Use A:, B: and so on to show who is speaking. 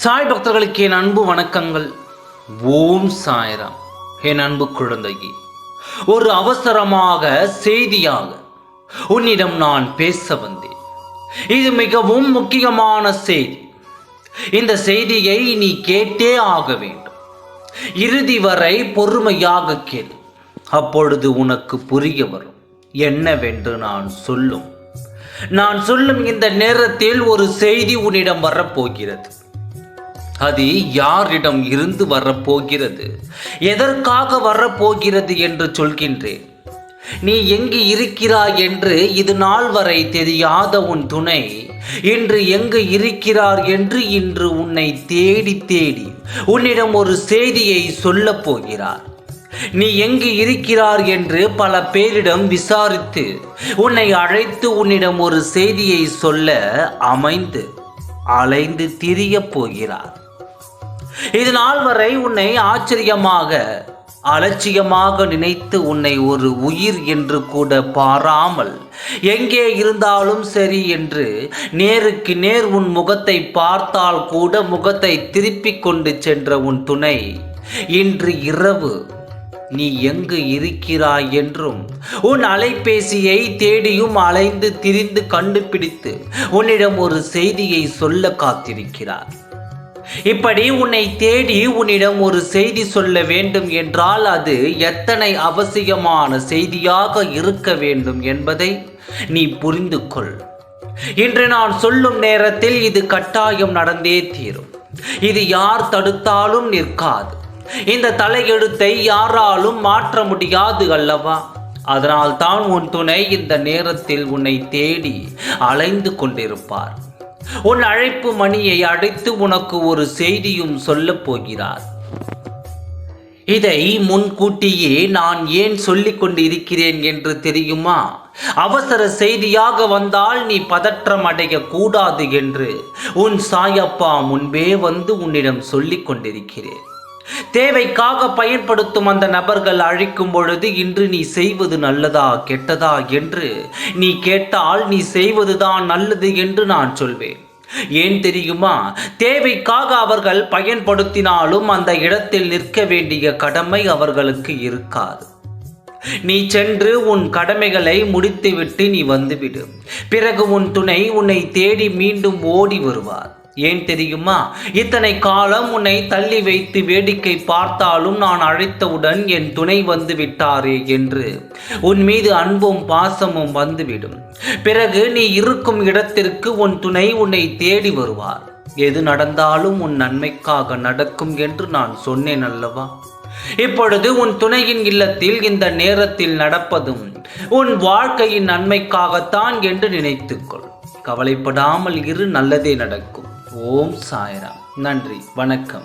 A: சாய் பக்தர்களுக்கு என் அன்பு வணக்கங்கள். ஓம் சாய்ராம். என் அன்பு குழந்தையே, ஒரு அவசரமாக செய்தியாக உன்னிடம் நான் பேச வந்தேன். இது மிகவும் முக்கியமான செய்தி. இந்த செய்தியை நீ கேட்டே ஆக வேண்டும். இறுதி வரை பொறுமையாக கேள். அப்பொழுது உனக்கு புரிய வரும் என்னவென்று நான் சொல்லும் இந்த நேரத்தில் ஒரு செய்தி உன்னிடம் வரப்போகிறது. அது யாரிடம் இருந்து வரப்போகிறது, எதற்காக வரப்போகிறது என்று சொல்கின்றேன். நீ எங்கு இருக்கிறாய் என்று இது நாள் வரை தெரியாத உன் துணை இன்று எங்கு இருக்கிறார் என்று இன்று உன்னை தேடி தேடி உன்னிடம் ஒரு செய்தியை சொல்லப் போகிறார். நீ எங்கு இருக்கிறார் என்று பல பேரிடம் விசாரித்து உன்னை அழைத்து உன்னிடம் ஒரு செய்தியை சொல்ல அலைந்து திரியப் போகிறார். இது நாள் வரை உன்னை ஆச்சரியமாக அலட்சியமாக நினைத்து உன்னை ஒரு உயிர் என்று கூட பாராமல் எங்கே இருந்தாலும் சரி என்று நேருக்கு நேர் உன் முகத்தை பார்த்தால் கூட முகத்தை திருப்பிக் கொண்டு சென்ற உன் துணை இன்று இரவு நீ எங்கு இருக்கிறாய் என்றும் உன் அலைபேசியை தேடியும் அலைந்து திரிந்து கண்டுபிடித்து உன்னிடம் ஒரு செய்தியை சொல்ல காத்திருக்கிறார். இப்படி உன்னை தேடி உன்னிடம் ஒரு செய்தி சொல்ல வேண்டும் என்றால் அது எத்தனை அவசியமான செய்தியாக இருக்க வேண்டும் என்பதை நீ புரிந்து கொள். இன்று நான் சொல்லும் நேரத்தில் இது கட்டாயம் நடந்தே தீரும். இது யார் தடுத்தாலும் நிற்காது. இந்த தலையெழுத்தை யாராலும் மாற்ற முடியாது அல்லவா? அதனால் தான் உன் துணை இந்த நேரத்தில் உன்னை தேடி அலைந்து கொண்டிருப்பார். உன் அழைப்பு மணியை அழைத்து உனக்கு ஒரு செய்தியும் சொல்லப் போகிறார். இதை முன்கூட்டியே நான் ஏன் சொல்லிக் கொண்டு இருக்கிறேன் என்று தெரியுமா? அவசர செய்தியாக வந்தால் நீ பதற்றம் அடைய கூடாது என்று உன் சாயப்பா முன்பே வந்து உன்னிடம் சொல்லிக் கொண்டிருக்கிறேன். தேவைக்காக பயன்படுத்தும் அந்த நபர்கள் அழைக்கும் பொழுது இன்று நீ செய்வது நல்லதா கெட்டதா என்று நீ கேட்டால் நீ செய்வதுதான் நல்லது என்று நான் சொல்வேன். ஏன் தெரியுமா? தேவைக்காக அவர்கள் பயன்படுத்தினாலும் அந்த இடத்தில் நிற்க வேண்டிய கடமை அவர்களுக்கு இருக்காது. நீ சென்று உன் கடமைகளை முடித்துவிட்டு நீ வந்துவிடு. பிறகு உன் துணை உன்னை தேடி மீண்டும் ஓடி வருவார். ஏன் தெரியுமா? இத்தனை காலம் உன்னை தள்ளி வைத்து வேடிக்கை பார்த்தாலும் நான் அழைத்தவுடன் என் துணை வந்து விட்டாரே என்று உன் மீது அன்பும் பாசமும் வந்துவிடும். பிறகு நீ இருக்கும் இடத்திற்கு உன் துணை உன்னை தேடி வருவார். எது நடந்தாலும் உன் நன்மைக்காக நடக்கும் என்று நான் சொன்னேன் அல்லவா? இப்பொழுது உன் துணையின் இல்லத்தில் இந்த நேரத்தில் நடப்பதும் உன் வாழ்க்கையின் நன்மைக்காகத்தான் என்று நினைத்துக்கொள். கவலைப்படாமல் இரு, நல்லதே நடக்கும். ஓம் சாய்ராம். நன்றி, வணக்கம்.